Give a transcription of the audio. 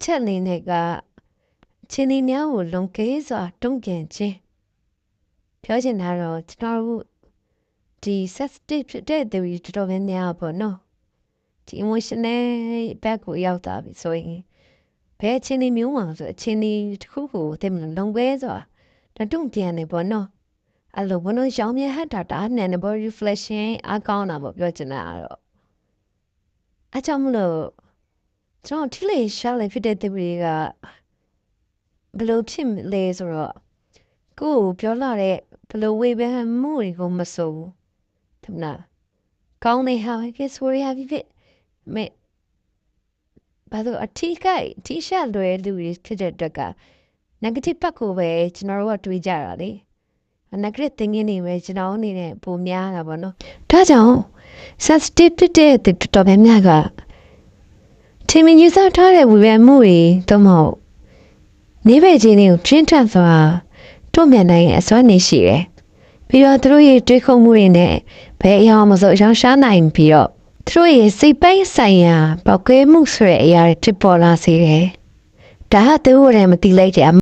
ချက်လေးနဲ့ကချင်းဒီများကိုလုံကဲစွာတုံ့ပြန်ခြင်းပြောချင်တာတော့ကျွန်တော်တို့ဒီ sensitive ဖြစ်တဲ့သူတွေတော်တော်များများပေါ့နော်ဒီ emotional back ကိုရောက်တာပြီဆိုရင်ဘယ်ချင်းဒီမျိုးမှာဆိုအချင်းဒီတစ်ခုကိုတဲ့မလုံကဲစွာတုံ့ပြန်နေပေါ့နော်အဲ့လိုဘုံရောင်မြဟတ်တာနဲ့ body reflection အကောင်းတာပေါ့ပြောချင်တာတော့အကြောင်းမလို့ကျွန်တော်ထိလေရှာလေဖြစ်တဲ့သူတွေကဘလို့ဖြစ်လဲဆိုတော့ကိုယ်ပြောလာတဲ့ဘလို့ဝေဘမှုတွေကိုမစိုးဘူးထမနာကောင်းနေဟာကဲဆိုရဖြစ်မေဘာလို့အထီးကိုက်တီရှာလွယ်လူတွေဖြစ်တဲ့တက်က negative ဘက်ကိုပဲကျွန်တော်တို့ကတွေးကြတာလေ negative thinking တွေပဲကျွန်တော်အနေနဲ့ပုံများတာပေါ့နော်ဒါကြောင့် sensitive ဖြစ်တဲ့တော်တော်များများကထင်မြင်ယူဆထားတဲ့ဝေဘမှုတွေတော့မဟုတ်နေပဲချင်းတွေကိုပြင်းထန်စွာတွန့်ပြန်နိုင်တဲ့အစွမ်းနေရှိတယ်ပြီးတော့သူတို့ရဲ့တွေးခေါ်မှုတွေနဲ့ဘယ်အရာမှမဆိုရောင်းရှားနိုင်ပြီးတော့သူတို့ရဲ့စိတ်ပိုင်းဆိုင်ရာပောက်ကွဲမှုဆိုတဲ့အရာတွေဖြစ်ပေါ်လာစေတယ်ဒါဟာသူတို့လည်းမသိလိုက်တဲ့အ